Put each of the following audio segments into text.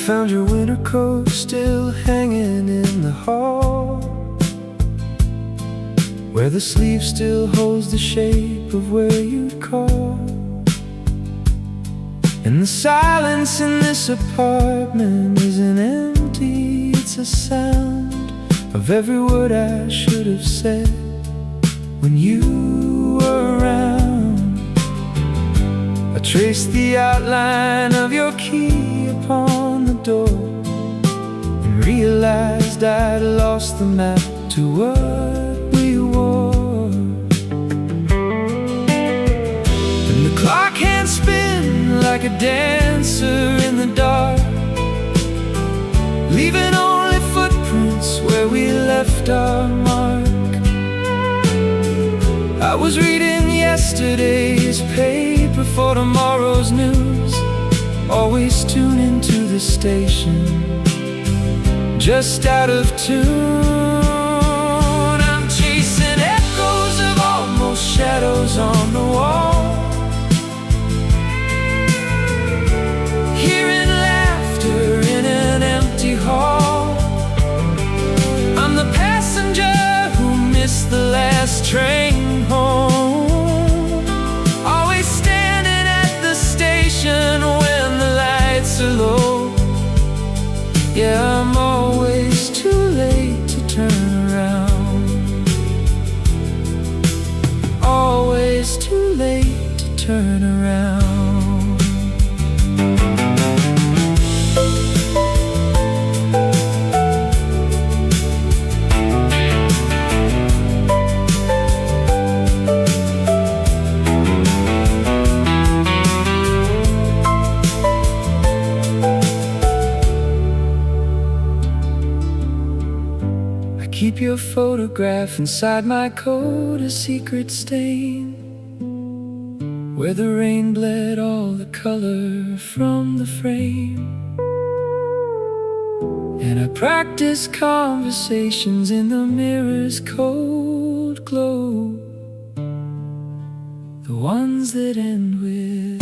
found your winter coat still hanging in the hall, where the sleeve still holds the shape of where you'd call. And the silence in this apartment isn't empty, it's a sound of every word I should have said when you were around. I traced the outline of your key upon the door and realized I'd lost the map to what we wore. And the clock hands spin like a dancer in the dark, leaving only footprints where we left our mark. I was reading yesterday's paper for tomorrow's news, always tune into the station, just out of tune. I'm chasing echoes of almost shadows on the wall, hearing laughter in an empty hall. I'm the passenger who missed the last train home, always standing at the station when the lights are low. Yeah, I'm always too late to turn around, always too late to turn around. Keep your photograph inside my coat, a secret stain where the rain bled all the color from the frame. And I practice conversations in the mirror's cold glow, the ones that end with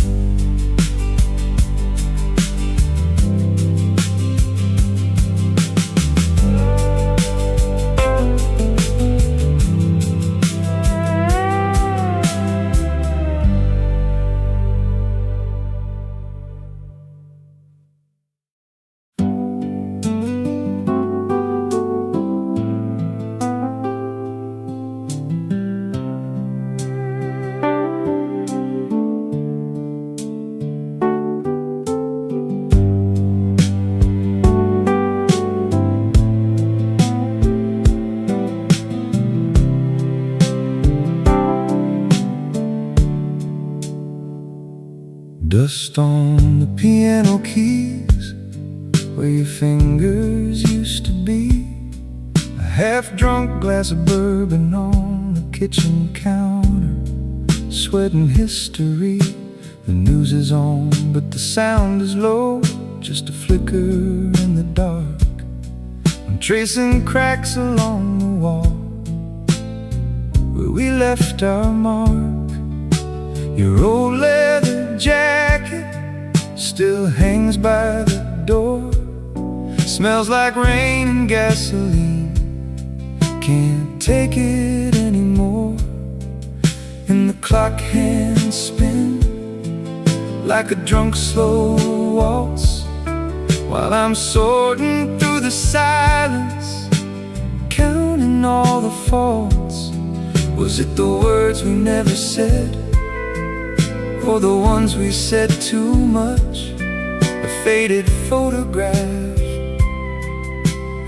dust on the piano keys where your fingers used to be, a half-drunk glass of bourbon on the kitchen counter, sweating history. The news is on, but the sound is low, just a flicker in the dark. I'm tracing cracks along the wall where we left our mark. Your old leather jacket still hangs by the door, smells like rain and gasoline, can't take it anymore. And the clock hands spin like a drunk slow waltz, while I'm sorting through the silence, counting all the faults. Was it the words we never said, or the ones we said too much? A faded photograph,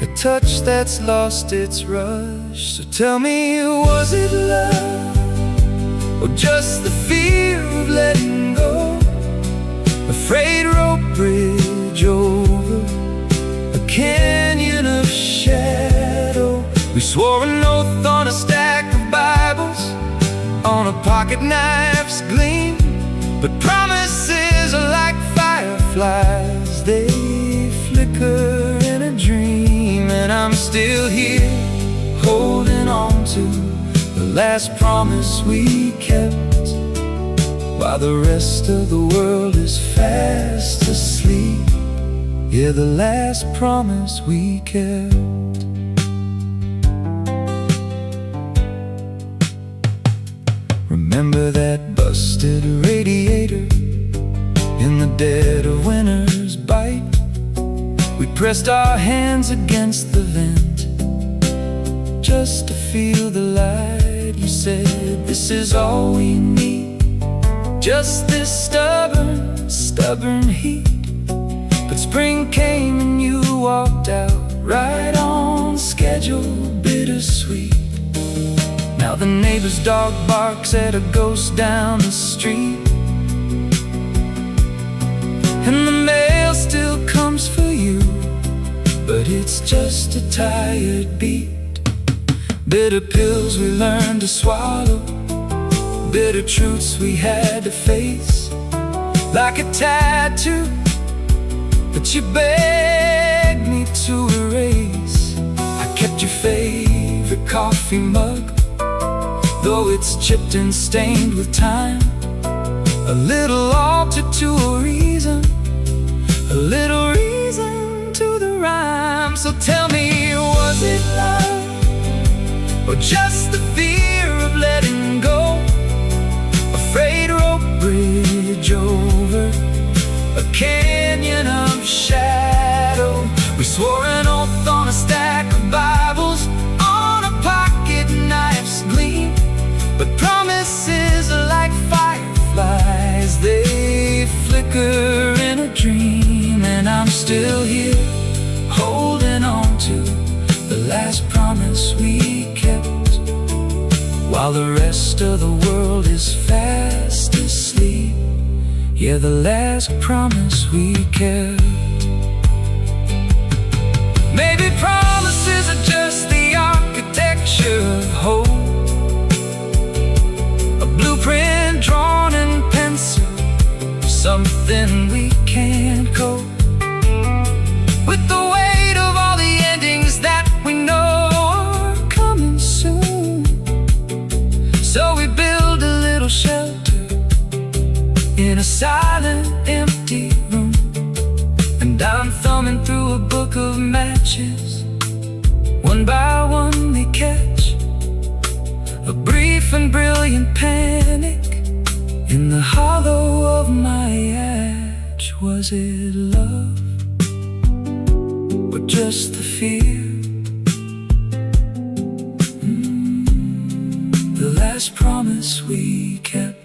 a touch that's lost its rush. So tell me, was it love, or just the fear of letting go? A frayed rope bridge over a canyon of shadow. We swore an oath on a stack of Bibles, on a pocket knife's gleam. But promises are like fireflies, they flicker in a dream. And I'm still here, holding on to the last promise we kept, while the rest of the world is fast asleep. Yeah, the last promise we kept. Remember that busted radiator in the dead of winter's bite? We pressed our hands against the vent just to feel the light. You said, this is all we need, just this stubborn heat. But spring came and you walked out right on schedule, bittersweet. Now the neighbor's dog barks at a ghost down the street, and the mail still comes for you, but it's just a tired beat. Bitter pills we learned to swallow, bitter truths we had to face, like a tattoo that you begged me to erase. I kept your favorite coffee mug, though it's chipped and stained with time. A little altar to a reason, a little reason to the rhyme. So tell me, was it love, or just the fear of letting go? A frayed rope bridge over a canyon of shadow. We swore an oath on a stack of Bibles, on a pocket knife's gleam. But promises are like fireflies, they flicker in a dream. And I'm still here, holding on to the last promise we kept, while the rest of the world is fast asleep. Yeah, the last promise we kept. Maybe promises are just the architecture of hope, a blueprint drawn in pencil, something we can't cope with, the weight of all the endings that we know are coming soon. So we build a little shelter in a silent, empty room, and I'm thumbing through a book of matches. One by one they catch a brief and brilliant panic in the hollow of my edge. Was it love, or just the fear? The last promise we kept.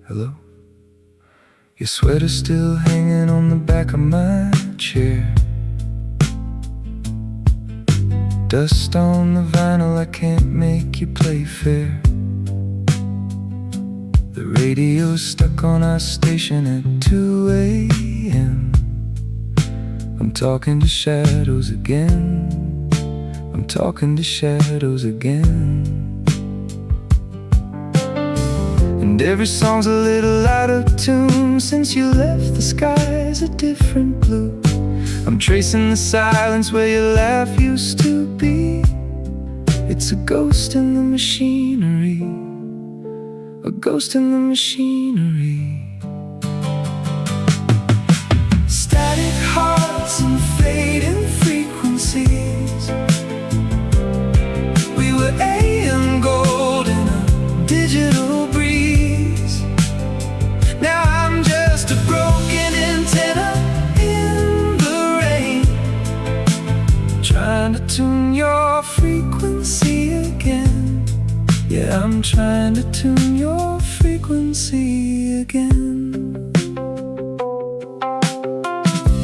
Hello? Your sweater's still hanging on the back of my chair. Dust on the vinyl, I can't make you play fair. The radio's stuck on our station at 2 a.m. I'm talking to shadows again, I'm talking to shadows again. And every song's a little out of tune. Since you left, the sky's a different blue. I'm tracing the silence where your laugh used to be. It's a ghost in the machinery, a ghost in the machinery. Static hearts and fading frequencies. We were AM gold in a digital breeze. Now I'm just a broken antenna in the rain, trying to tune your frequency again. Yeah, I'm trying to tune your frequency again.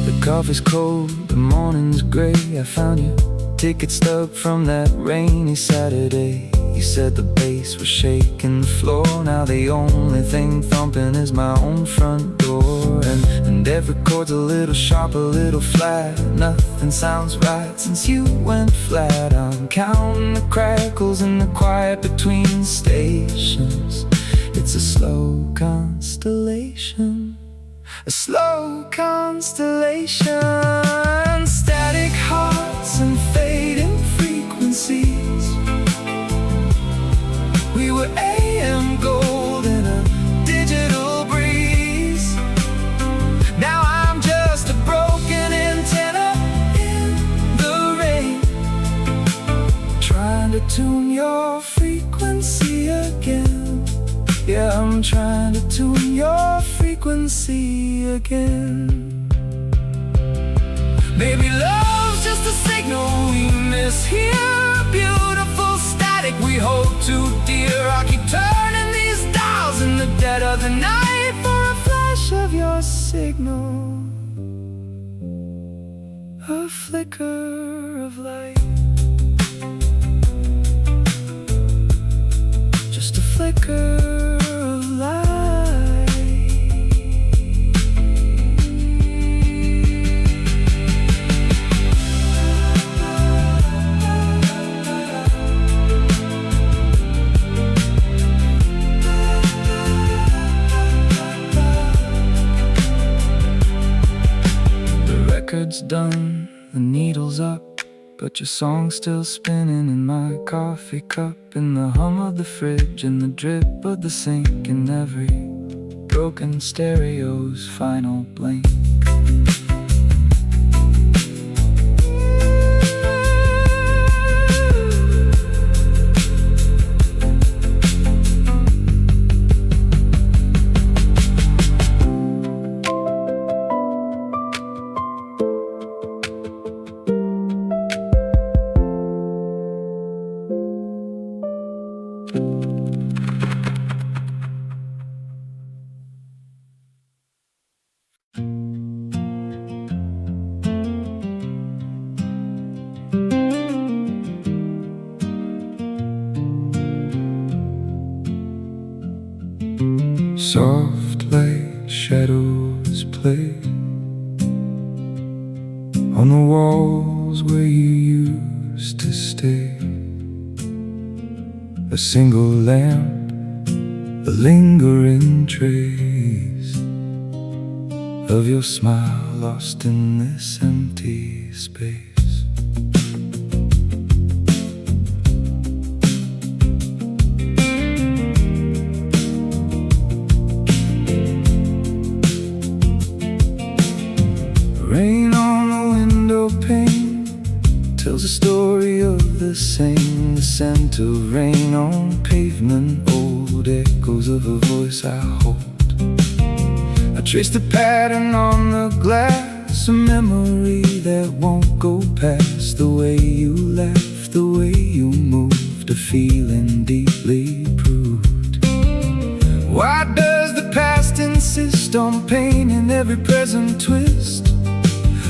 The coffee's cold, the morning's gray. I found your ticket stub from that rainy Saturday. You said the bass was shaking the floor. Now the only thing thumping is my own front door. And every chord's a little sharp, a little flat. Nothing sounds right since you went flat. I'm counting the crackles in the quiet between stations. It's a slow constellation, a slow constellation. Static hearts and fading frequencies. We were AM gold in a digital breeze. Now I'm just a broken antenna in the rain, trying to tune your frequency again. Yeah, I'm trying to tune your frequency again. Maybe love's just a signal we mishear. Beautiful static we hold too dear. I keep turning these dials in the dead of the night for a flash of your signal, a flicker of light, just a flicker of light. Record's done, the needle's up, but your song's still spinning in my coffee cup. In the hum of the fridge, and the drip of the sink, and every broken stereo's final blink. Soft light shadows play on the walls where you used to stay. A single lamp, a lingering trace of your smile lost in this empty space. Rain on the window pane tells a story of the same. The scent of rain on pavement, old echoes of a voice I hold. I trace the pattern on the glass, a memory that won't go past. The way you laughed, the way you moved, a feeling deeply proved. Why does the past insist on pain in every present twist?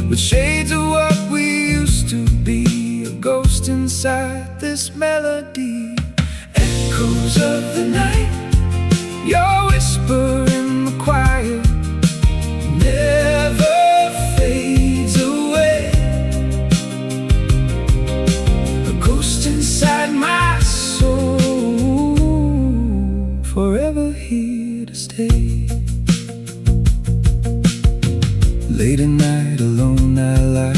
With shades of what we used to be, a ghost inside this melody. Echoes of the night, your whisper in the quiet never fades away. A ghost inside my soul, forever here to stay. Late at night, alone I lie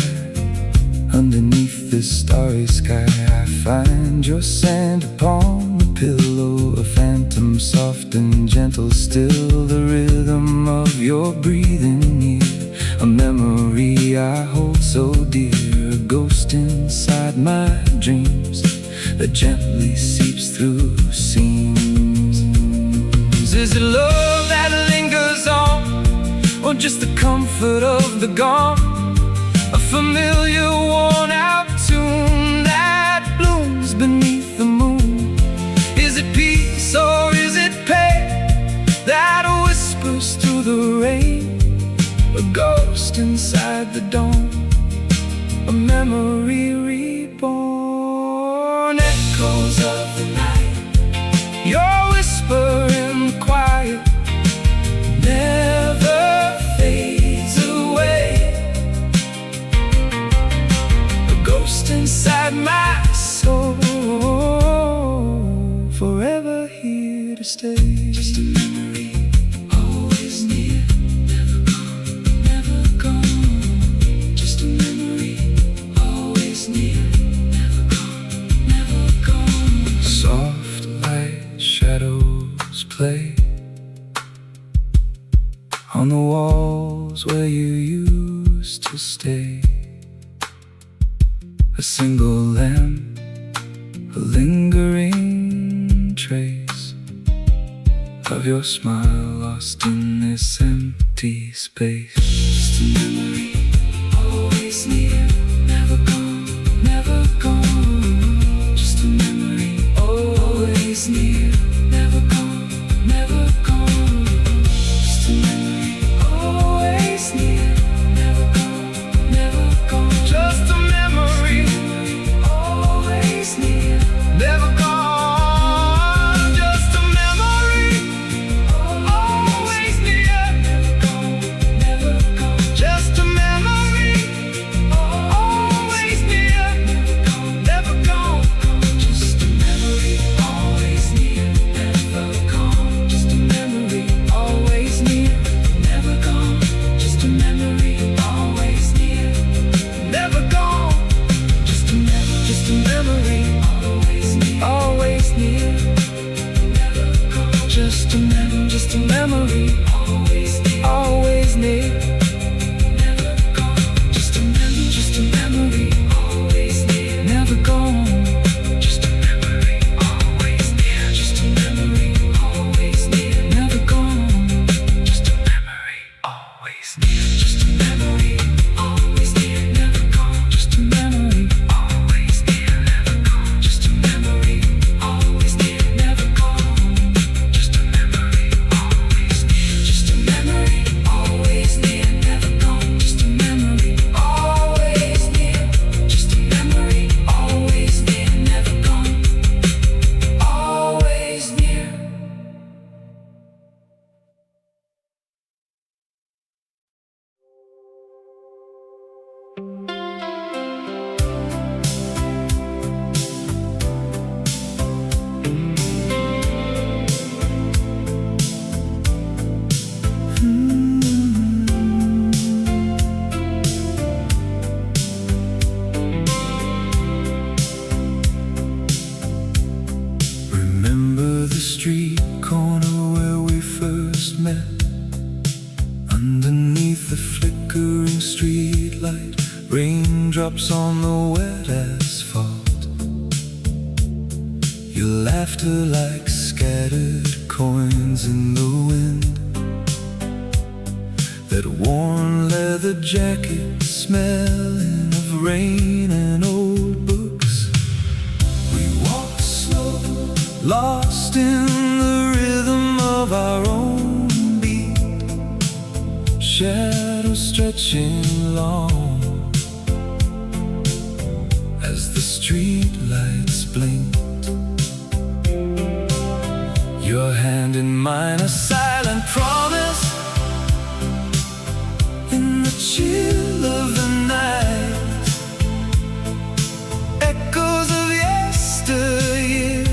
underneath this starry sky. I find your sand upon the pillow, a phantom soft and gentle still. The rhythm of your breathing here, a memory I hold so dear. A ghost inside my dreams that gently seeps through seams. Is it love that lingers on, or just the comfort of the gone? A familiar worn out tune that blooms beneath the moon. Is it peace or is it pain that whispers through the rain? A ghost inside the dawn, a memory reborn. Echoes of the night, stay. Just a memory, always near, never gone, never gone. Just a memory, always near, never gone, never gone. Soft light shadows play on the walls where you used to stay. A single lamp, a lingering trace of your smile lost in this empty space. Just a memory, always near, never gone, never gone. Just a memory, always near, never gone, never gone. Just a memory, always near, never gone, never gone. Just a memory, always near, never gone. Just a memory, always near, never gone, never gone. Just a memory, always near, never gone, never gone. Just a memory, always near, never gone. Just a memory, always near, never gone. Just a memory, always near, never gone. Just a memory, always near, always near, never gone. Just a memory, always near, always near, never gone. Just a memory, always near, never gone. Just a memory, always near, just a memory, always near, never gone. Just a memory, always near, just a memory, always near, never gone. Just a memory, always near, never gone. Just a memory, always near, never gone. Just a memory, always near, just a memory, always near, never gone. Just a memory, always near, just a memory, always near, never gone. Always near. Remember the street corner where we first met? Underneath the flickering street light, raindrops on the wet asphalt. Your laughter like scattered coins in the wind. That worn leather jacket smelling of rain and old books. We walked slow, lost in the rhythm of our own beat. Shadows stretching long as the street lights blinked. Your hand in mine, a silent promise in the chill of the night. Echoes of yesteryear,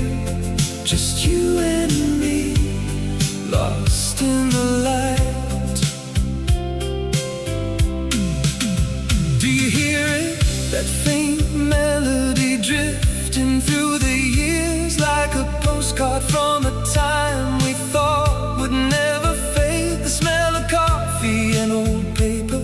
just you and me, lost in the light. Do you hear it? That faint melody drifting through the years, like a postcard from a time we thought would never fade. The smell of coffee and old paper,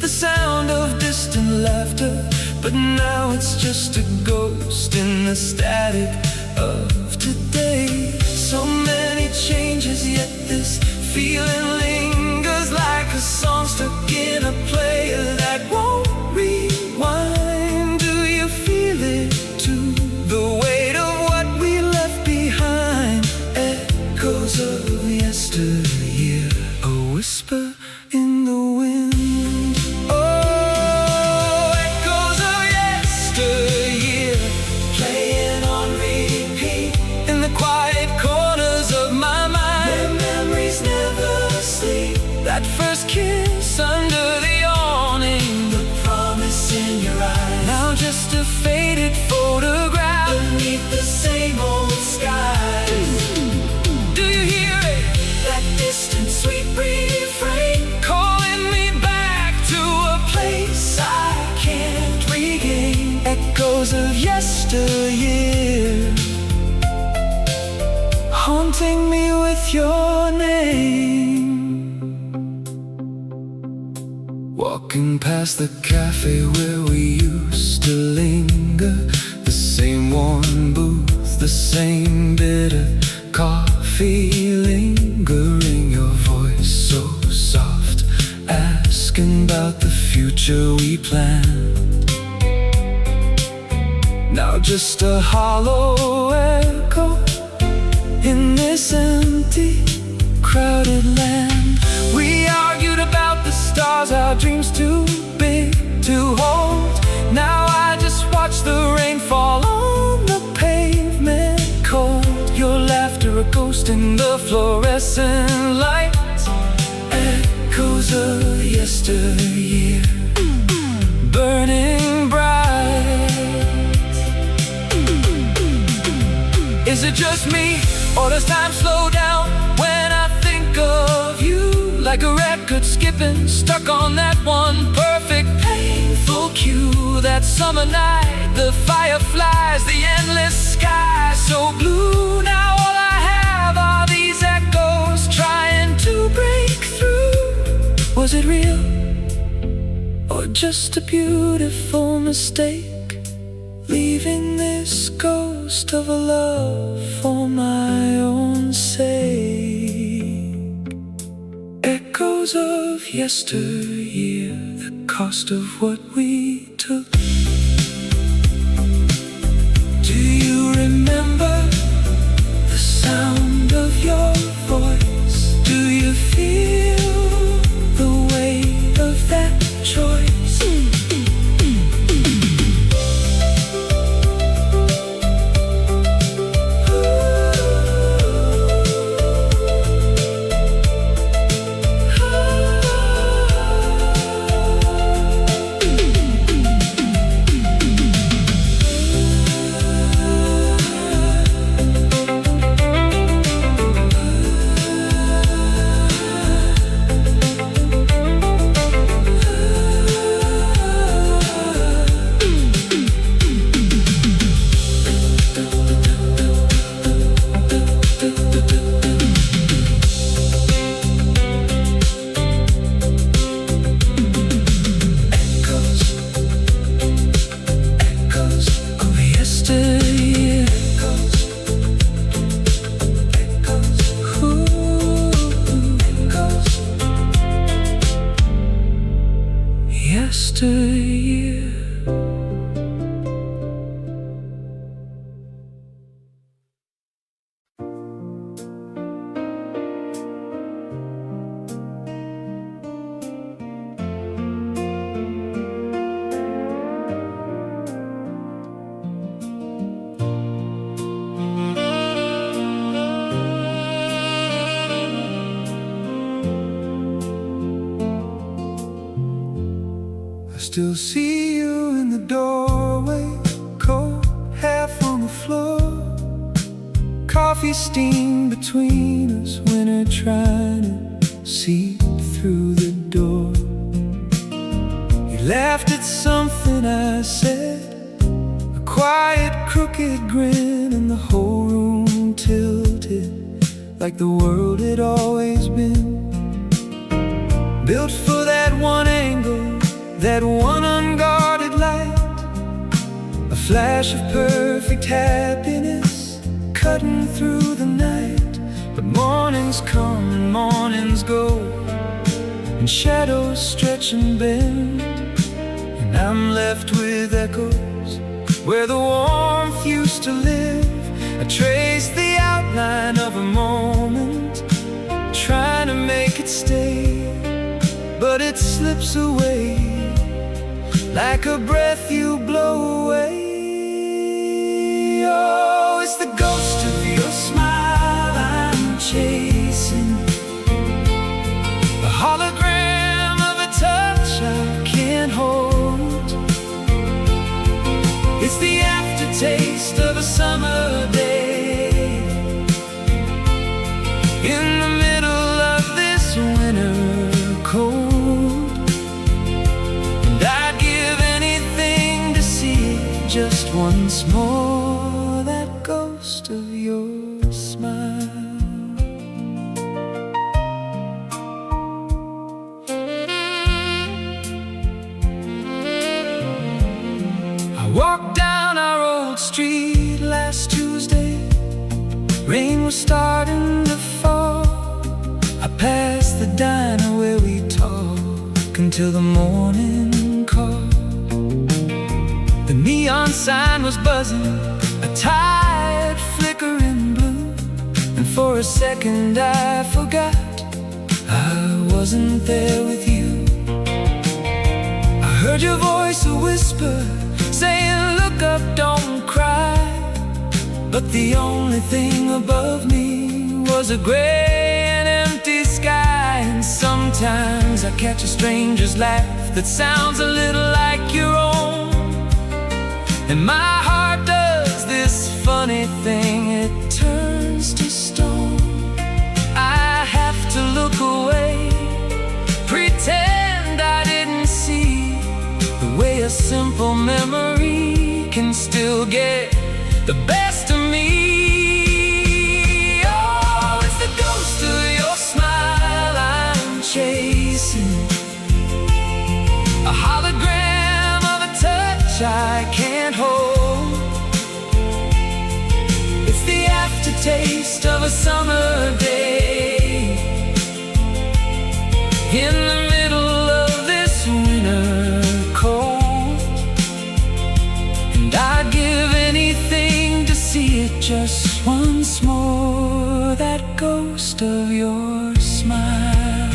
the sound of distant laughter, but now it's just a ghost in the static of today. So many changes, yet this feeling lingers like a song stuck in a player that won't rewind. Do you feel it too? The weight of what we left behind. Echoes of yesteryear, a whisper in the wind. Oh, echoes of yesteryear, playing on repeat in the quiet corners of my mind, where memories never sleep. That first kiss under the awning, the promise in your eyes, now just a faded photograph beneath the same old skies. Do you hear Walking past the cafe where we used to linger, the same worn booth, the same bitter coffee lingering, your voice so soft, asking about the future we planned. Now just a hollow echo in this empty, crowded land. We argued about the stars, our dreams too big to hold. Now I just watch the rain fall on the pavement cold. Your laughter a ghost in the fluorescent light, echoes of yesteryear, burning bright. Is it just me, or does time slow down when I think of you? Like a record skipping, stuck on that one perfect painful cue. That summer night, the fireflies, the endless sky so blue. Now all I have are these echoes trying to break through. Was it real, or just a beautiful mistake, leaving this ghost of a love for my own sake? Echoes of yesteryear, the cost of what we took. Do you remember the sound of your voice? Do you feel the weight of that choice? Still see you in the doorway, coat half on the floor, coffee steam between us, winter trying to seep through the door. You laughed at something I said, a quiet crooked grin, and the whole room tilted like the world had always been built for that one angle, that one unguarded light, a flash of perfect happiness cutting through the night. But mornings come and mornings go, and shadows stretch and bend, and I'm left with echoes where the warmth used to live. I trace the outline of a moment, trying to make it stay, but it slips away like a breath you blow away. Oh, it's the ghost of your smile I'm chasing, a hologram of a touch I can't hold. It's the aftertaste of a summer day in the middle of this winter cold. Just once more, that ghost of your smile. street last Tuesday. Rain was starting to fall. I passed the diner where we talk until the morning call. The neon sign was buzzing, a tired flickering blue. And for a second I forgot I wasn't there with you. I heard your voice a whisper, saying look up, don't cry. But the only thing above me was a gray and empty sky. And sometimes I catch a stranger's laugh that sounds a little like your own. And my heart does this funny thing, it turns to stone. I have to look away, pretend I didn't see the way a simple memory can still get the best of me. Oh, it's the ghost of your smile I'm chasing, a hologram of a touch I can't hold. It's the aftertaste of a summer day in the middle of this winter cold. And I'd give anything to see it just once more, that ghost of your smile.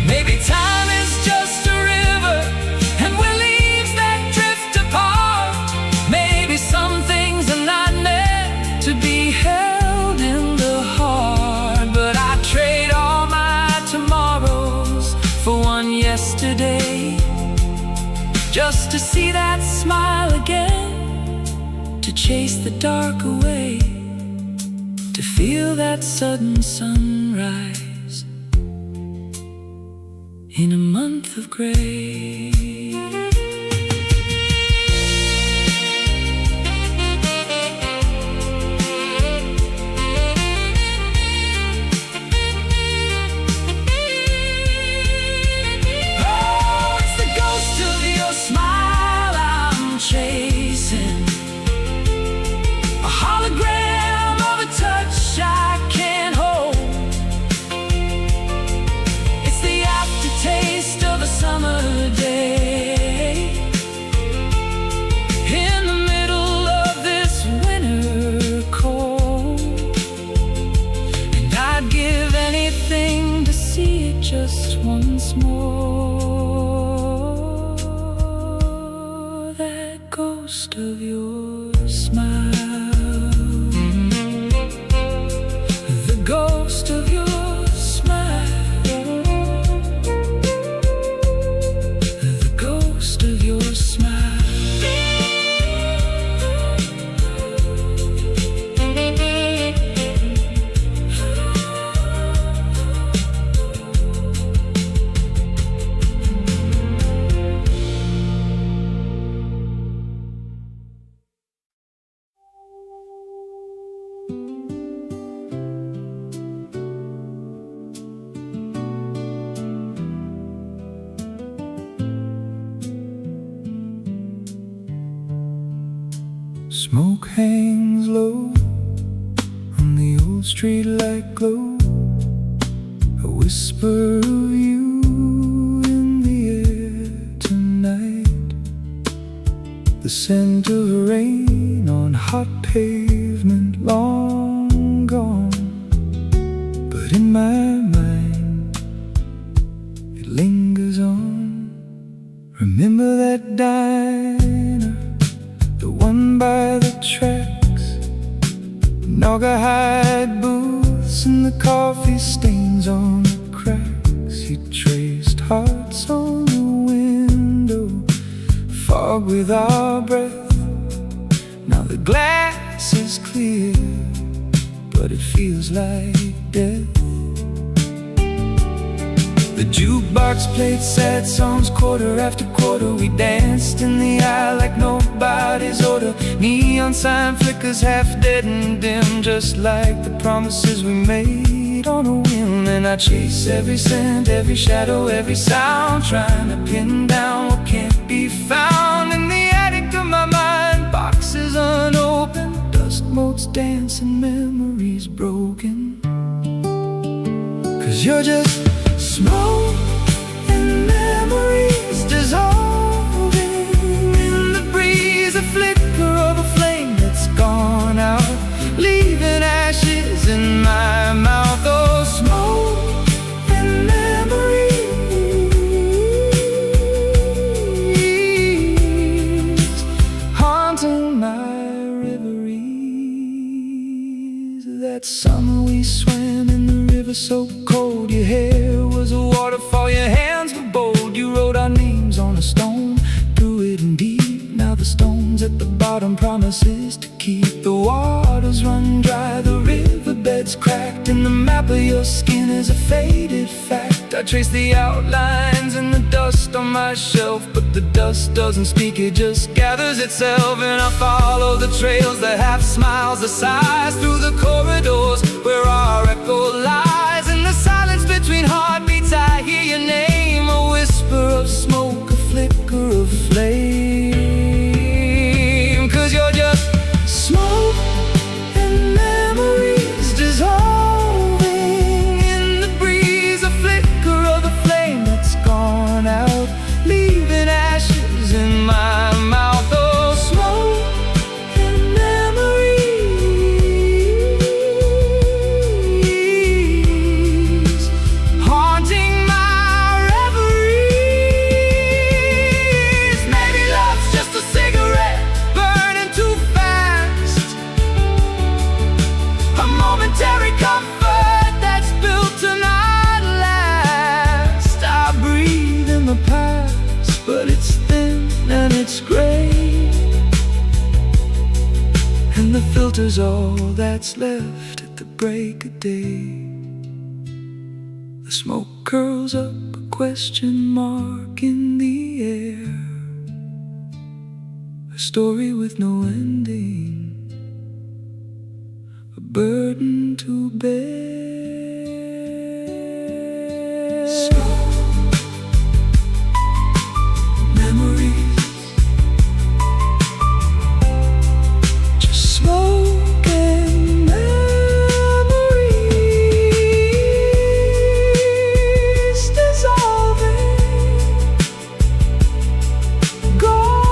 Maybe time is just a river and we're leaves that drift apart. Maybe some things are not meant to be held in the heart. But I'd trade all my tomorrows for one yesterday, just to see that smile again, to chase the dark away, to feel that sudden sunrise in a month of gray. Oh, it's the ghost of your smile I'm chasing, a hologram of a touch I can't hold. It's the aftertaste of a summer day in the middle of this winter cold. And I'd give anything to see it just once more, that ghost of your smile. The ghost of your smile. The ghost of your smile. Smoke hangs low on the old streetlight glow, a whisper of you in the air tonight, the scent of rain on hot pavement long gone. But in my mind it lingers on. Remember that diner, the one by the tracks, Naugahyde booths and the coffee stains on the cracks. You traced hearts on the window, fog with our breath. Now the glass is clear, but it feels like death. The jukebox played sad songs quarter after quarter. We danced in the aisle like nobody's order. Neon sign flickers half dead and dim, just like the promises we made on a whim. And I chase every scent, every shadow, every sound, trying to pin down what can't be found in the attic of my mind. Boxes dancing, memories broken. 'Cause you're just smoke and memories dissolving in the breeze, a flicker of a flame that's gone out, leaving ashes in my mouth. Oh, smoke and memories haunting my reveries. That summer we swam in the river so cold, your hair was a waterfall, your hands were bold. You wrote our names on a stone, threw it in deep. Now the stone's at the bottom, promises to keep. The waters run dry, the riverbed's cracked, and the map of your skin is a faded fact. I trace the outlines in the dust on my shelf, but the dust doesn't speak, it just gathers itself. And I follow the trails, the half smiles, the sighs, through the corridors where our echo lies. In the silence between heartbeats I hear your name, a whisper of smoke, a flicker of flame. 'Cause you're just smoke and memories dissolving in the breeze, a flicker of the flame that's gone out, leaving ashes in my mouth. Oh, smoke and memories haunting my reveries. Maybe love's just a cigarette burning too fast, a momentary comfort that's built to not last. I breathe in the past, but it's thin and it's gray, and the filter's all that's left at the break of day. The smoke curls up, a question mark in the air, a story with no ending, a burden to bear. Smoke, memories, just smoke and memories dissolving, gone.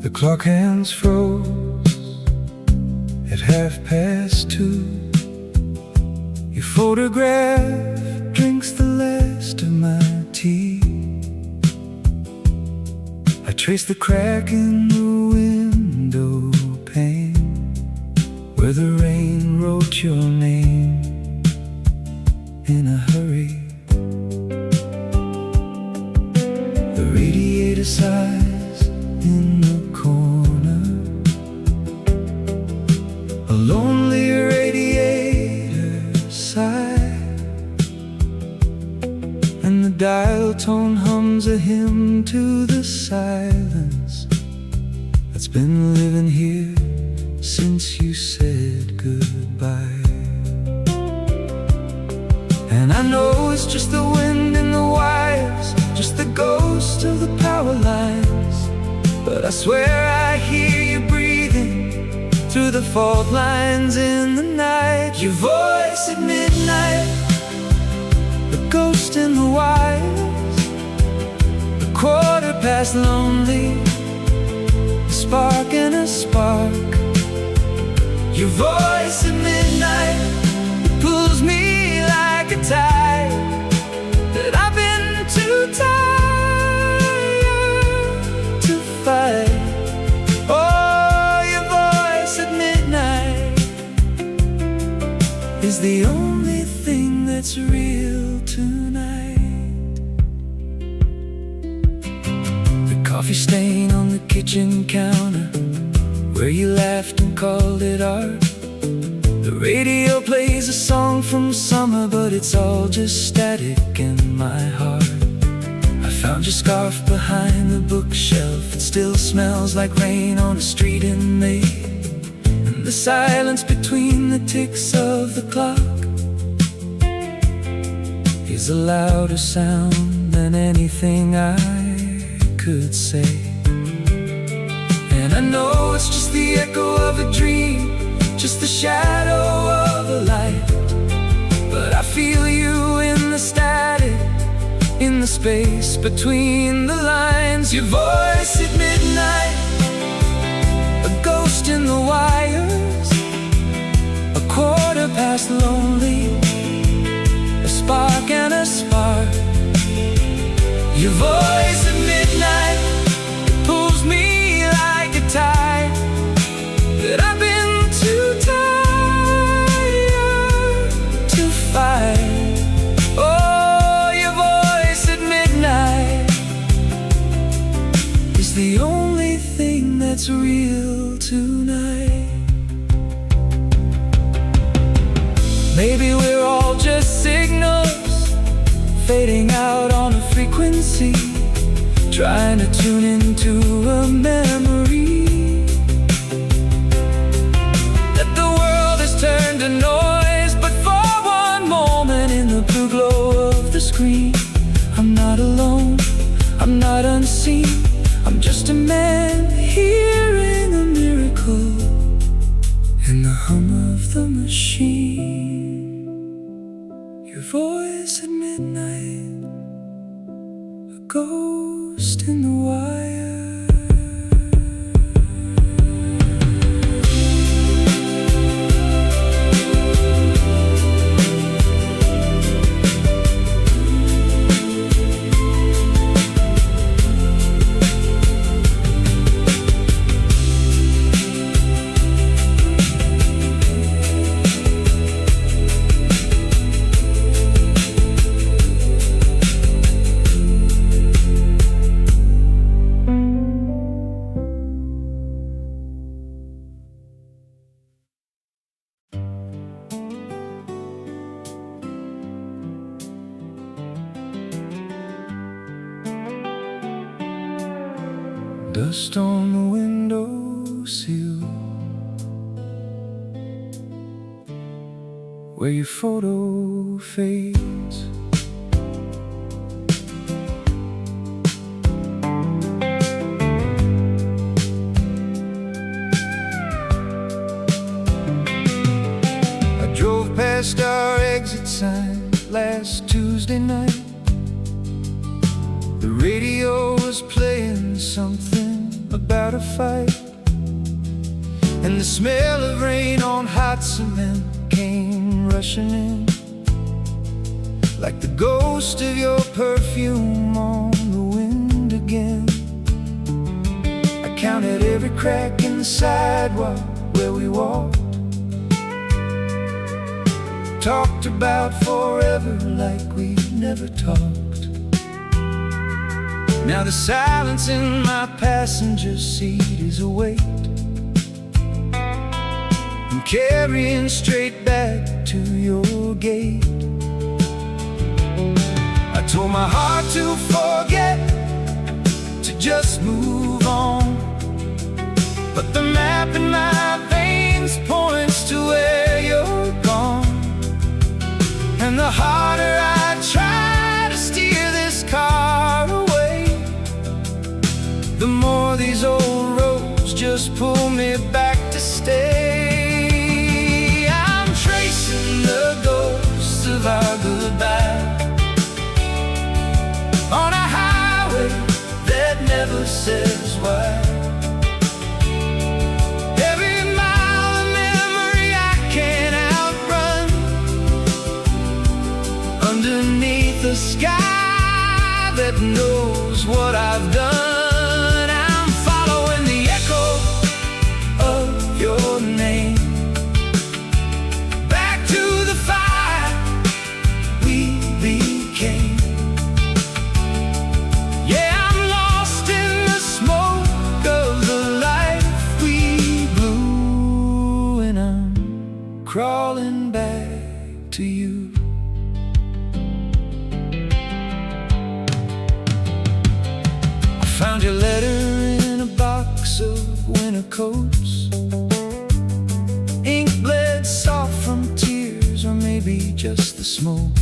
The clock hands froze at 2:30. Your photograph drinks the last of my tea. I trace the crack in the window pane where the rain wrote your name in a hurry. The radiator sighs in the corner, a lonely radiator sigh, and the dial tone hums a hymn to the silence that's been living here since you said goodbye. And I know it's just the wind in the wires, just the ghost of the power lines, but I swear I hear you breathing through the fault lines in the night. Your voice at midnight, the ghost in the wires, the 1/4 lonely, a spark and a spark. Your voice at midnight, it pulls me like a tide that I've been too tired to fight. Oh, your voice at midnight is the only thing that's real to the kitchen counter, where you laughed and called it art. The radio plays a song from summer, but it's all just static in my heart. I found your scarf behind the bookshelf. It still smells like rain on a street in May. And the silence between the ticks of the clock is a louder sound than anything I could say. And I know it's just the echo of a dream, just the shadow of a light, but I feel you in the static, in the space between the lines. Your voice at midnight, a ghost in the wires, a quarter past lonely, a spark and a spark. Your voice at midnight, it pulls me like a tide that I've been too tired to fight. Oh, your voice at midnight is the only thing that's real tonight. Maybe we're all just signals fading out on a frequency, trying to tune into a memory. That the world has turned to noise, but for one moment in the blue glow of the screen, I'm not alone, I'm not unseen, I'm just a man hearing a miracle in the hum of the machine. Your voice at midnight, a ghost in the wire. Dust on the windowsill, where your photo fades. I drove past our exit sign last Tuesday night. The radio was playing something about a fight, and the smell of rain on hot cement came rushing in, like the ghost of your perfume on the wind again. I counted every crack in the sidewalk where we walked, talked about forever like we never talked. Now the silence in my passenger seat is a weight I'm carrying straight back to your gate. I told my heart to forget, to just move on, but the map in my veins points to where you're gone. And the harder I try to steer this car away, the more these old roads just pull me back to stay. I'm tracing the ghosts of our goodbye on a highway that never says why. Every mile of memory I can't outrun, underneath a sky that knows what I've done. Your name back to the fire we became. Yeah, I'm lost in the smoke crawling back to you. I found your letter in a box of winter coats, ink bled soft from tears, or maybe just the smoke.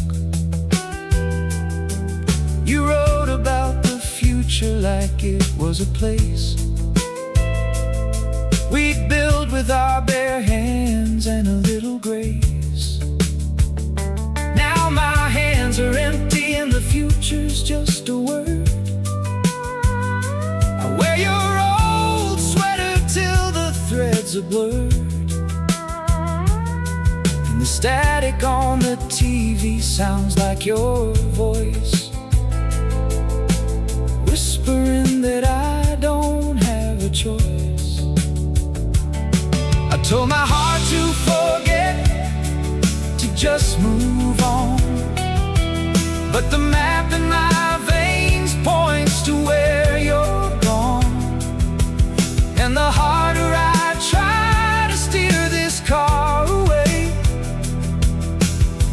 You wrote about the future like it was a place we'd build with our bare hands and a little grace. Now my hands are empty and the future's just a word. I wear your old sweater till the threads are blurred, and the static on the TV sounds like your voice, whispering that I don't have a choice. I told my heart to forget, to just move on, but the map in my veins points to where you're gone. And the harder I try to steer this car away,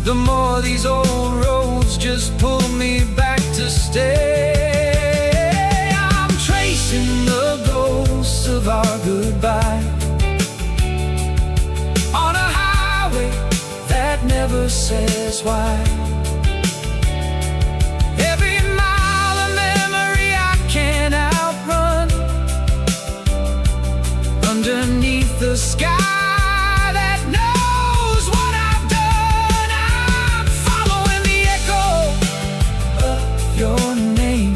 the more these old roads just pull me back to stay. I'm tracing the ghosts of our goodbye on a highway that never says why. Every mile a memory I can't outrun, underneath the sky that knows what I've done. I'm following the echo of your name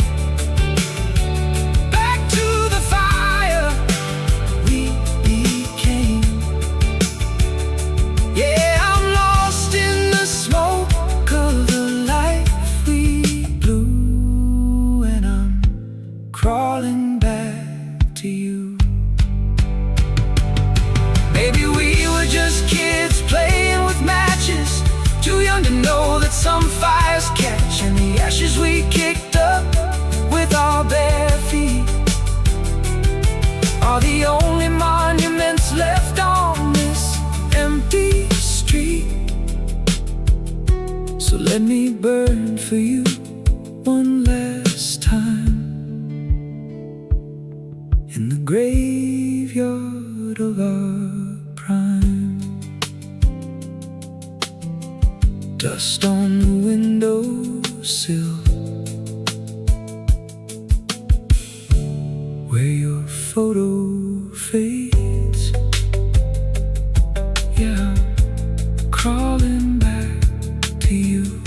back to the fire we became. Yeah, I'm lost in the smoke of the life we blew, and I'm crawling back to you. Maybe we were just kids playing with matches, too young to know that some fires catch, and the ashes we kicked up with our bare feet are the only monuments left on this empty street. So let me burn for you one last time in the graveyard of our prime. Dust on the windowsill where your photo fades. Yeah, crawling back to you.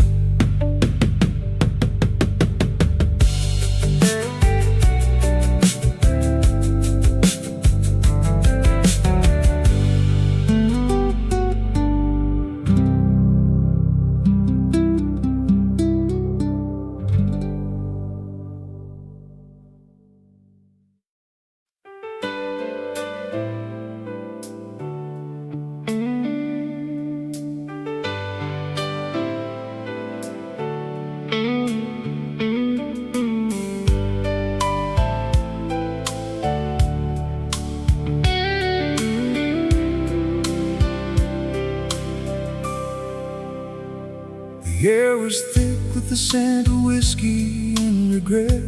The air was thick with the scent of whiskey and regret.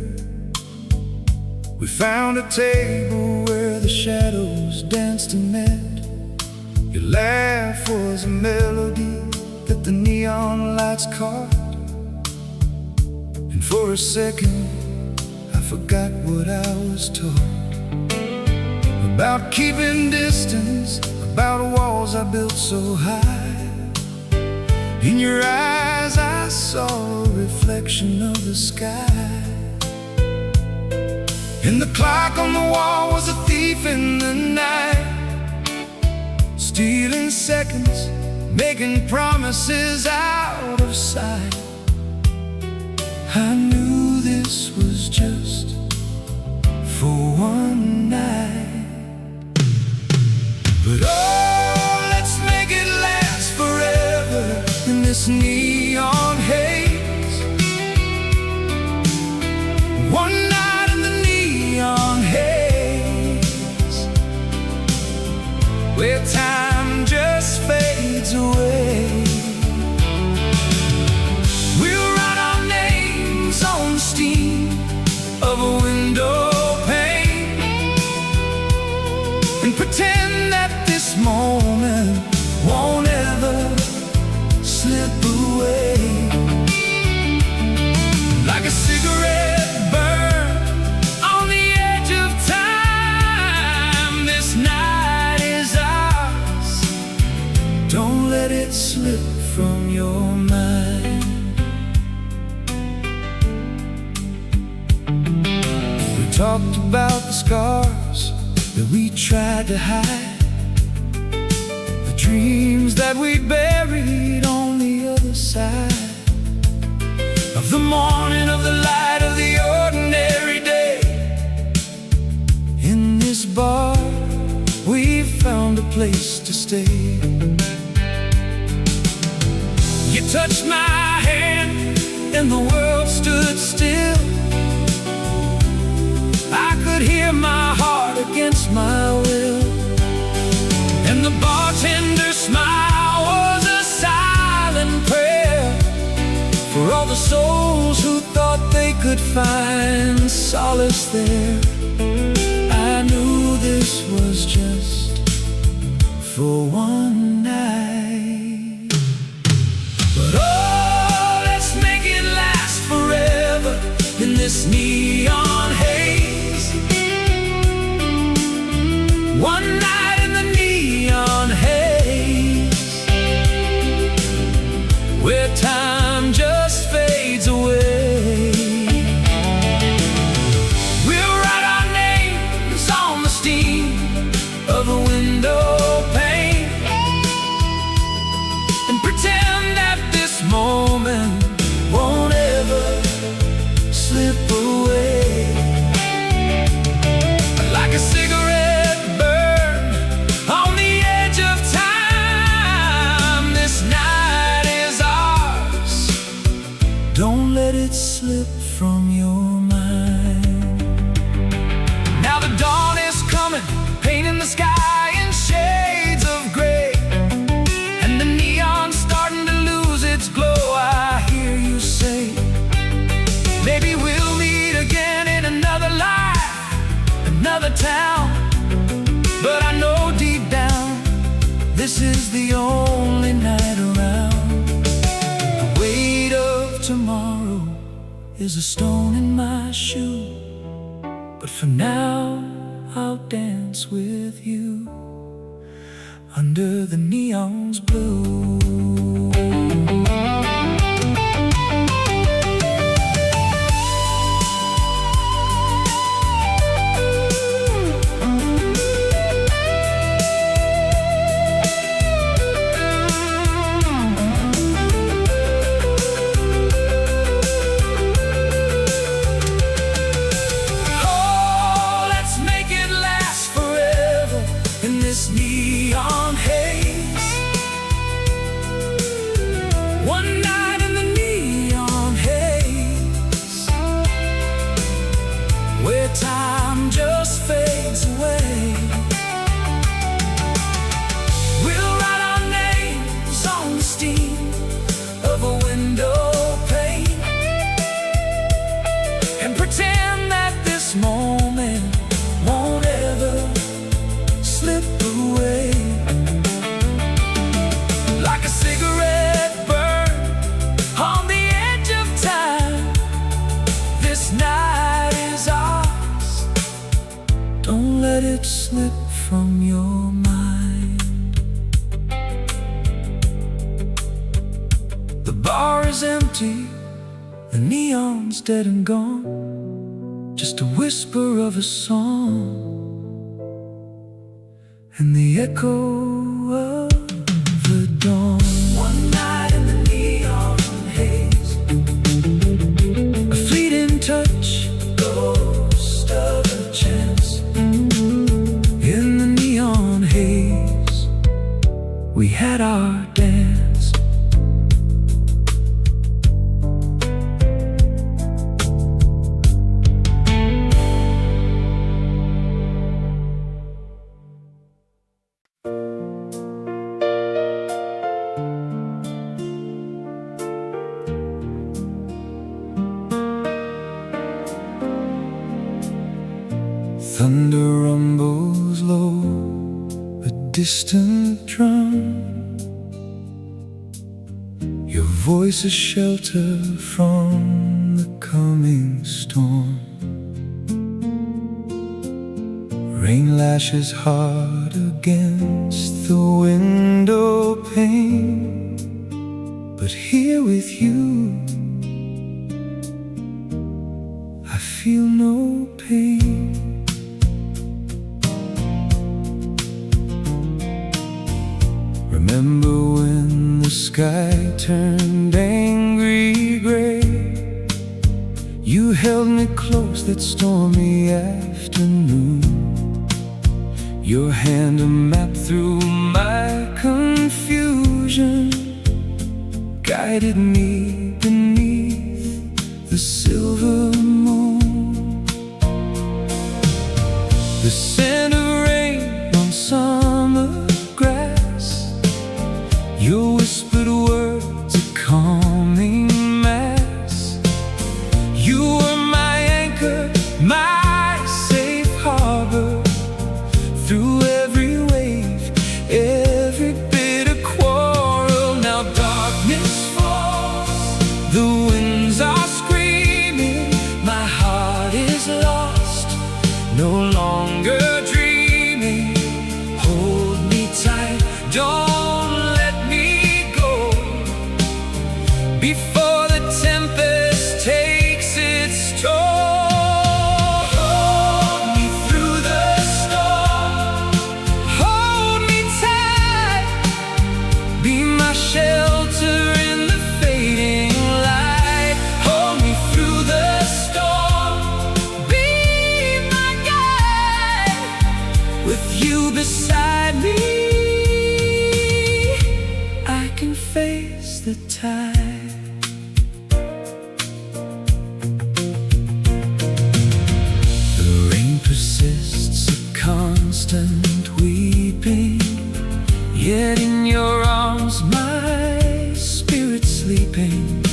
We found a table where the shadows danced and met. Your laugh was a melody that the neon lights caught, and for a second I forgot what I was taught about keeping distance, about walls I built so high. In your eyes I saw a reflection of the sky, and the clock on the wall was a thief in the night, stealing seconds, making promises out of sight. I knew this was just for one night, but oh, let's make it last forever in this neon haze. One night in the neon haze, where time just fades that we tried to hide, the dreams that we buried on the other side of the morning, of the light of the ordinary day. In this bar we found a place to stay. You touched my hand and the world stood still. I could hear my heart against my will, and the bartender's smile was a silent prayer for all the souls who thought they could find solace there. I knew this was just for one night, but oh, let's make it last forever in this neon haze. One night in the neon haze, where time just fades away. We'll write our names on the steam of a window pane and pretend that this moment won't ever slip away. Like a cigarette burn on the edge of time, this night is ours. Don't let it slip from your mind. Now the dawn is coming, painting the sky in shades of gray, and the neon's starting to lose its glow. I hear you say, maybe we'll meet again in another life, another town. But I know deep down, this is the only night around. The weight of tomorrow is a stone in my shoe, but for now I'll dance with you under the neon's blue. This neon haze, one night in the neon haze, where time just fades away. We'll write our names on the steam of a window pane and pretend that this moment won't ever slip away. Like a cigarette burn on the edge of time, this night is ours. Don't let it slip from your mind. The bar is empty, the neon's dead and gone, just a whisper of a song and the echo of the dawn. One night in the neon haze, a fleeting touch, ghost of a chance. In the neon haze, we had our dance. Thunder rumbles low, a distant drum. Your voice is shelter from the coming storm. Rain lashes hard against the window pane, but here with you I feel no pain. Remember when the sky turned angry gray? You held me close that stormy afternoon. Your hand a map through my confusion, guided me beneath the silver moon. The scent of rain on summer grass, your whispered words a calming mass. You were my anchor, my safe harbor, through every wave, every bitter quarrel. Now darkness falls, the winds are screaming, my heart is lost, no longer dreaming. Hold me tight, don't let me go, before the tempest takes its toll. Shelter in the fading light, hold me through the storm, be my guide. With you beside me, I can face the tide. The rain persists, a constant weeping, yet in your arms my spirit's sleeping.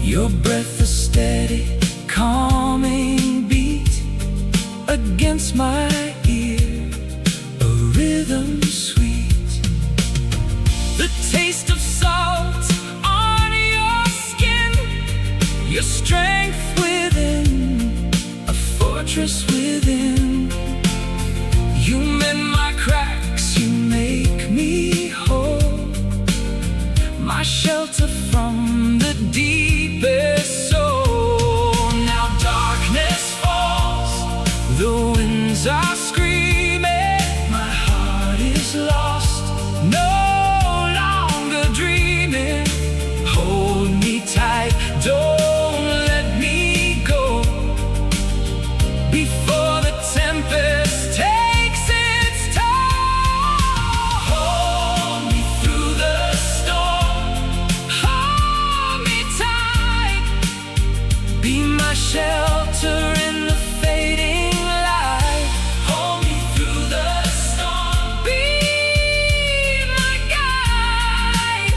Your breath a steady, calming beat against my ear, a rhythm sweet. The taste of salt on your skin, your strength within, a fortress within. You mend my cracks, you make me whole, my shelter from the deepest soul. Now darkness falls, the winds are screaming, my heart is lost, no longer dreaming. Hold me tight, don't let me go, before the tempest takes its toll. Hold me through the storm, hold me tight, be my shelter in the fading light. Hold me through the storm, be my guide.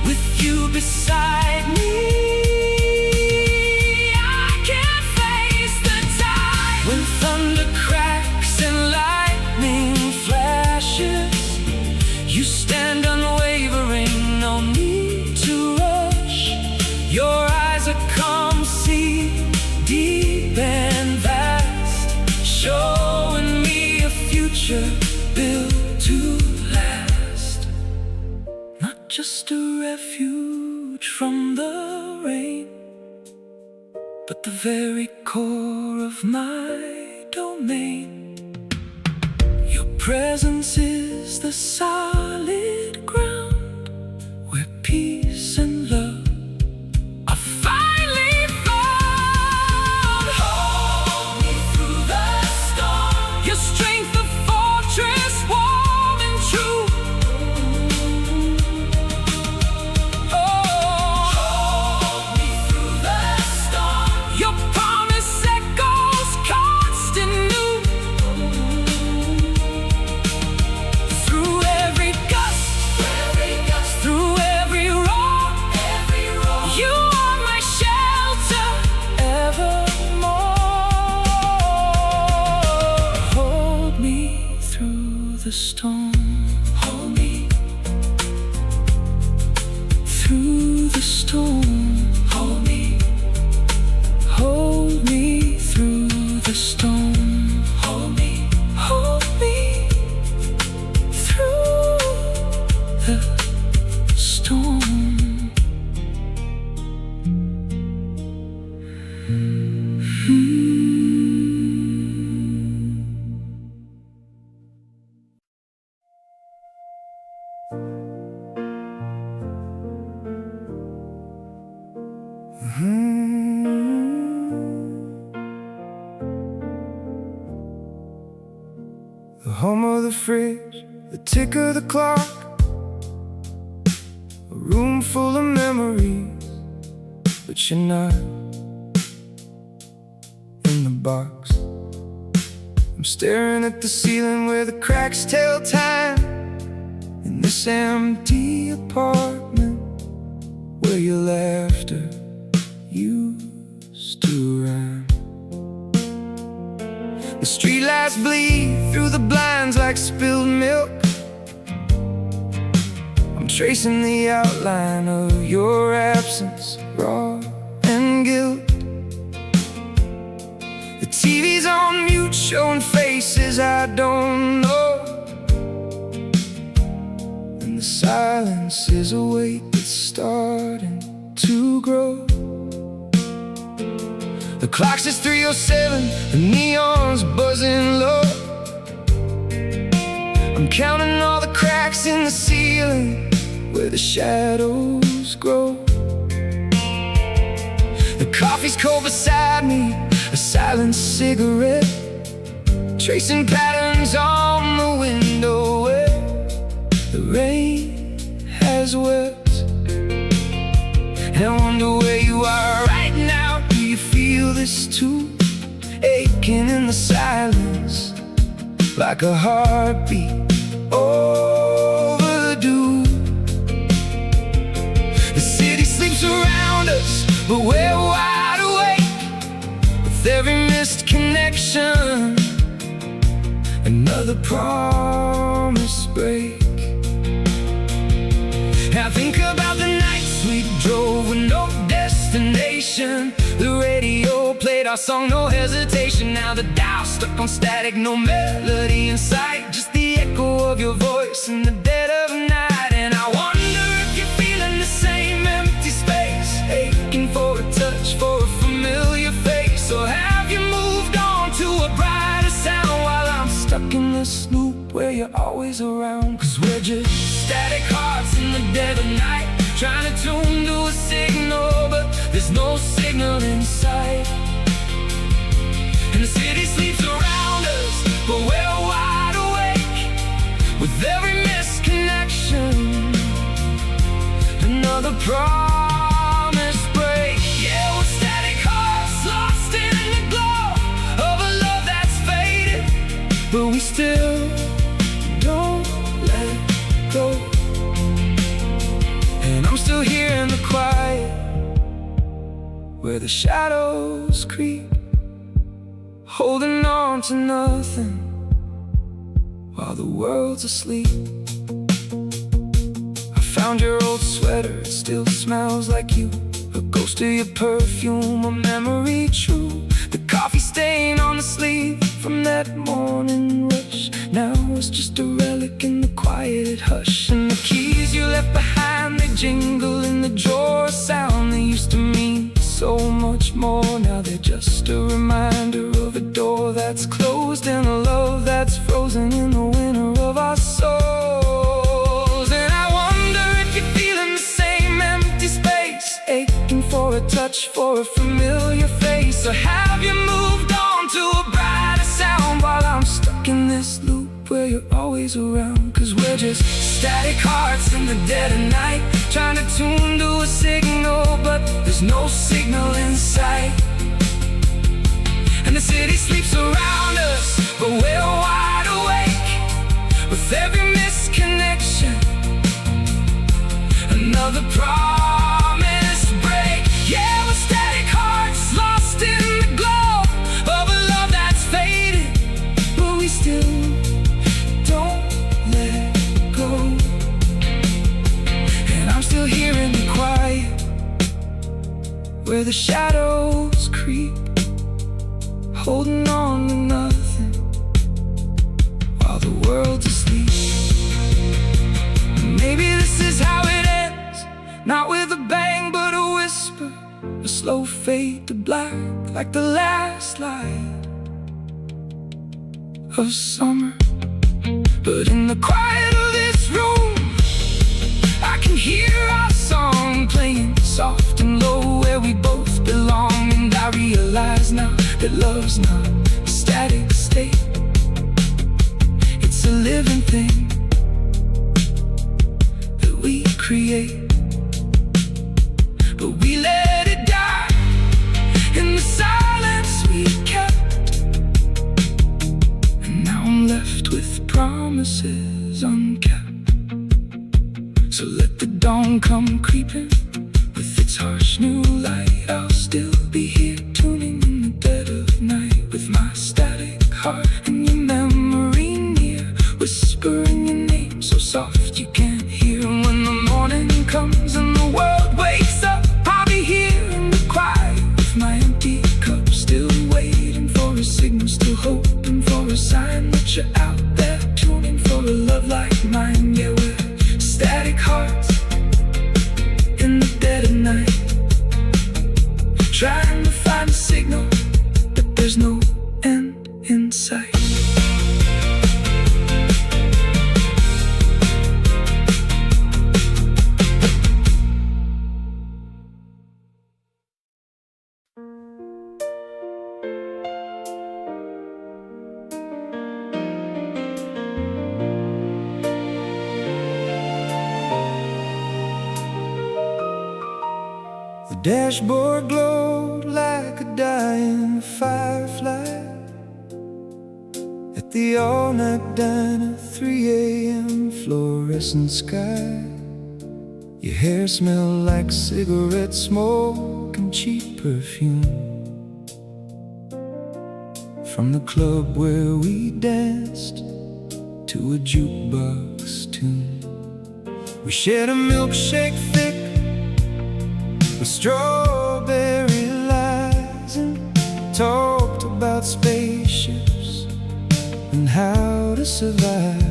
With you beside me, I can face the tide. When thunder cracks and lightning flashes, you stand unwavering, no need to rush. Your eyes are calm, see deep and vast, showing me a future built to last. Not just a refuge from the rain, but the very core of my domain. Your presence is the solid ground where peace and love are finally found. Hold me through the storm, your strength a fortress warm and true. Oh, hold me through the storm, your promise echoes constant new. Through every gust, through every roar, you are my shelter evermore. Hold me through the storm, hold me through the storm, hold me through the storm, hold me through the storm. the hum of the fridge, the tick of the clock, a room full of memories, but you're not in the box. I'm staring at the ceiling where the cracks tell time, in this empty apartment where your laughter used to rhyme. The streetlights bleed through the blinds like spilled milk. I'm tracing the outline of your absence, raw and guilt. The TV's on mute, showing faces I don't know, and the silence is a weight that's starting to grow. The clock says 3:07, the neon's buzzing low. I'm counting all the cracks in the ceiling where the shadows grow. The coffee's cold beside me, a silent cigarette, tracing patterns on the window where the rain has wept. And I wonder where you are right now. Do you feel this too? Aching in the silence, like a heartbeat overdue. The city sleeps around us, but we're wide awake, with every missed connection, another promise break. I think about the nights we drove with no destination. The radio played our song, no hesitation. Now the dial stuck on static, no melody in sight, just the echo of your voice in the dead of night. And I wonder if you're feeling the same empty space, aching for a touch, for a familiar face. Or have you moved on to a brighter sound while I'm stuck in this loop where you're always around? 'Cause we're just static hearts in the dead of night, trying to tune to a signal, but there's no signal inside. And the city sleeps around us, but we're wide awake, with every misconnection, another promise break. Yeah, we're static hearts lost in the glow of a love that's faded, but we still don't let go. And I'm still here in the quiet, where the shadows creep, holding on to nothing while the world's asleep. I found your old sweater, it still smells like you, a ghost of your perfume, a memory true. The coffee stain on the sleeve from that morning rush, now it's just a relic in the quiet hush. And the keys you left behind, they jingle in the drawer, a sound they used to mean so much more. Now they're just a reminder of a door that's closed, and a love that's frozen in the winter of our souls. And I wonder if you're feeling the same empty space, aching for a touch, for a familiar face. Or have you moved on to a brighter sound while I'm stuck in this loop where you're always around? 'Cause we're just static hearts in the dead of night, trying to tune to a signal, but there's no signal in sight. And the city sleeps around us, but we're wide awake, with every misconnection, another promise break. Yeah, we're static hearts lost in the glow of a love that's faded, but we still don't let go. And I'm still here in the quiet, where the shadows creep, holding on to nothing while the world's asleep. Maybe this is how it ends, not with a bang but a whisper, a slow fade to black, like the last light of summer. But in the quiet of this room, I can hear our song playing soft and low, where we both belong. And I realize now that love's not a static state, It's a living thing that we create, but we let it die in the silence we kept. And now I'm left with promises unkept. So let the dawn come creeping with its harsh new light. I'll still be here tuning in the dead of night, with my static heart and your memory near, whispering your name so soft you can't hear. When the morning comes and the world wakes up, I'll be here in the quiet with my empty cup, still waiting for a signal, still hoping for a sign that you're out there, tuning for a love like mine. Yeah, we're static hearts in the dead of night, trying to find a signal, but there's no end in sight. The dashboard glowed like a dying firefly at the all-night diner, 3 a.m. fluorescent sky. Your hair smelled like cigarette smoke and cheap perfume from the club where we danced to a jukebox tune. We shared a milkshake thick with strawberry lies and talked about spaceships and how to survive.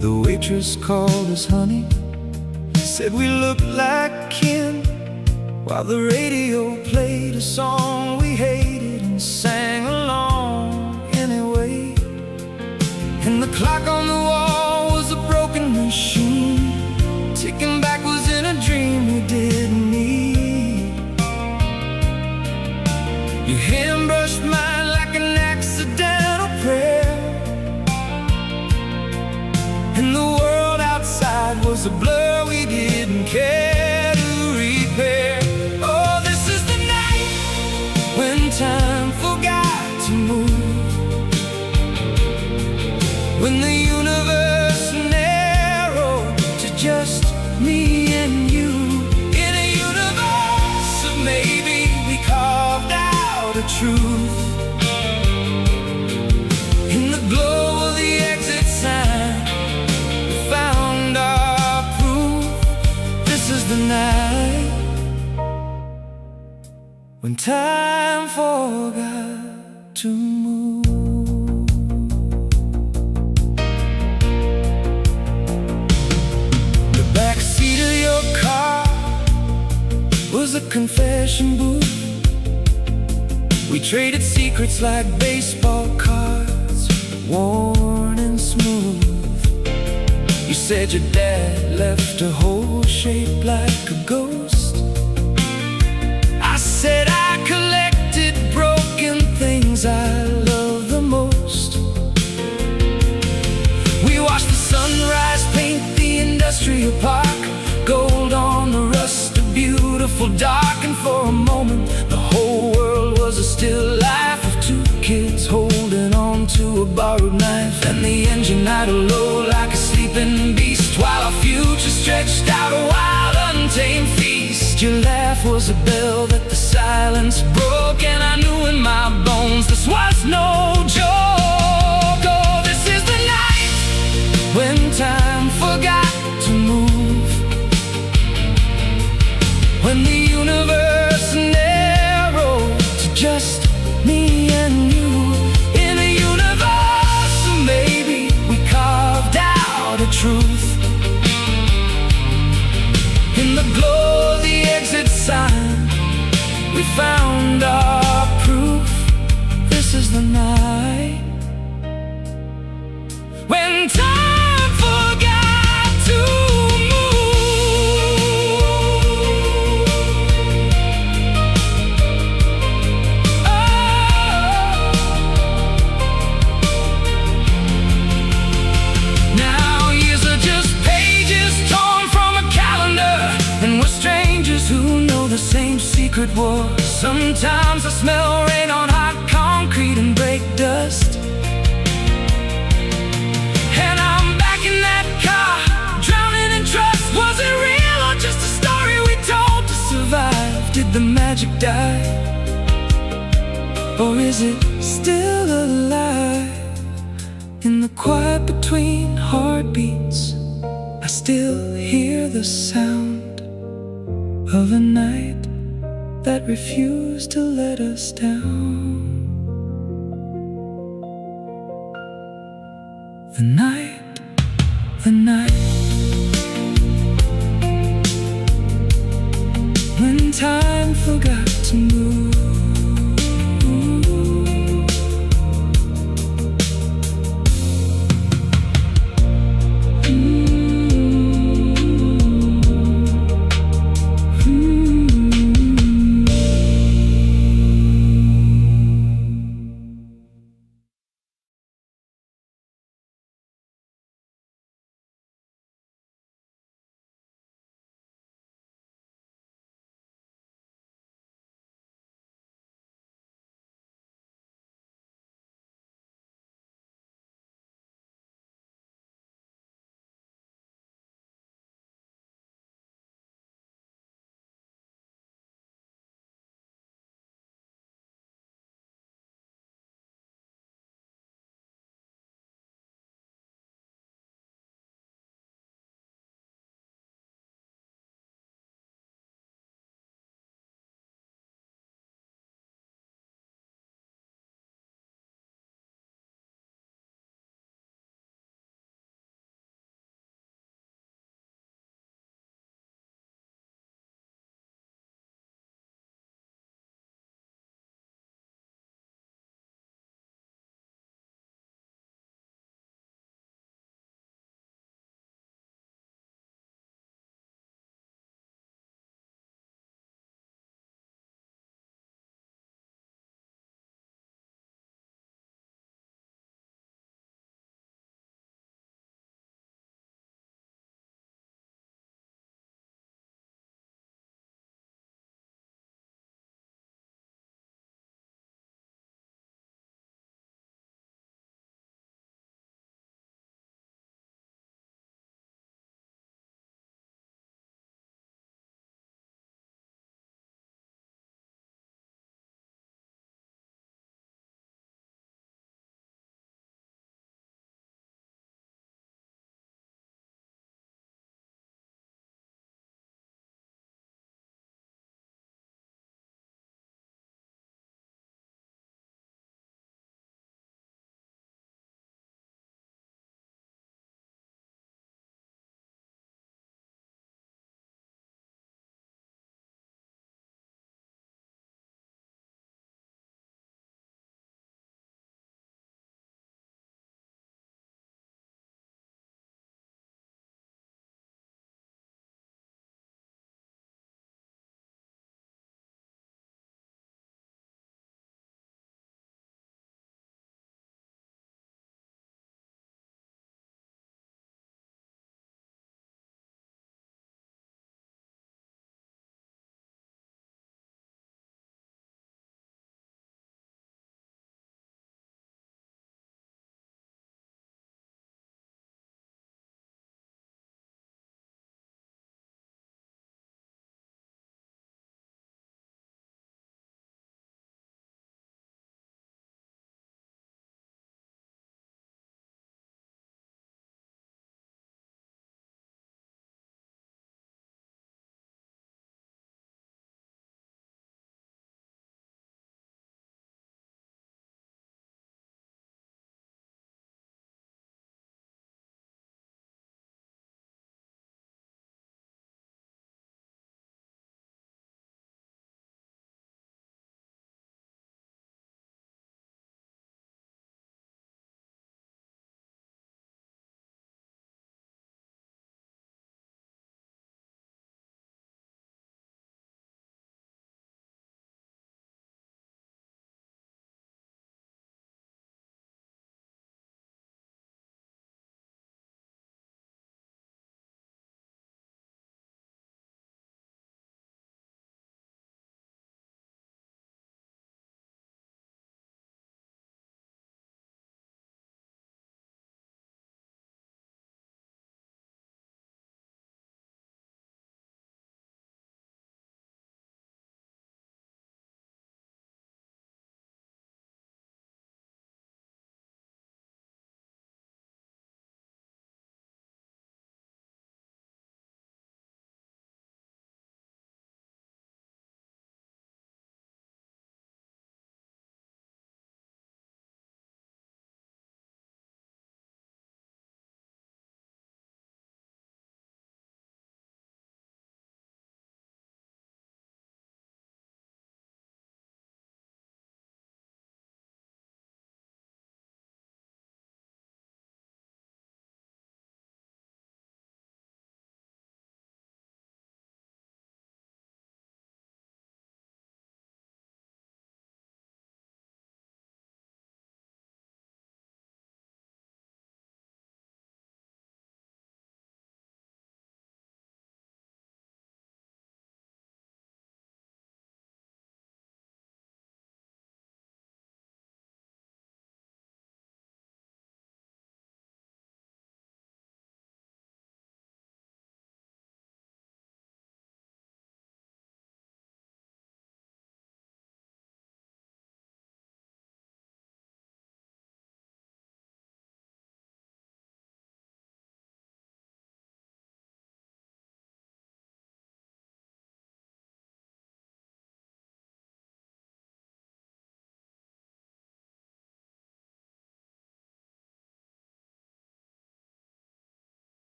The waitress called us honey, said we looked like kin, while the radio played a song we hated and sang along anyway. And the clock on the wall was a broken machine, ticking backwards in a dream we didn't need. Your hand brushed mine like an accidental prayer, and the world outside was a blur we didn't care to repair. Oh, this is the night when time forgot to move, when the universe narrowed to just me and you. In a universe of maybe, we carved out a truth. In the glow of the exit sign, we found our proof. This is the night when time forgot to move. The backseat of your car was a confession booth. We traded secrets like baseball cards, worn and smooth. You said your dad left a hole shaped like a ghost. I said I collected broken things I love the most. We watched the sunrise paint the industrial park, gold on the rust, a beautiful dark. And for a moment the whole world was a still life of two kids holding on to a borrowed knife. And the engine idle low like a sleeping beast, while our future stretched out a wild untamed feast. Your laugh was a bell that the silence broke, and I knew in my bones this was no joke. Oh, this is the night when time forgot to move, when the universe narrowed to just me and you. In a universe of maybe, we carved out a truth. In the glow of the exit sign, we found our proof. This is the night conquered war. Sometimes I smell rain on hot concrete and brake dust, and I'm back in that car, drowning in trust. Was it real or just a story we told to survive? Did the magic die, or is it still alive? In the quiet between heartbeats, I still hear the sound of a night that refused to let us down. The night, when time forgot to move.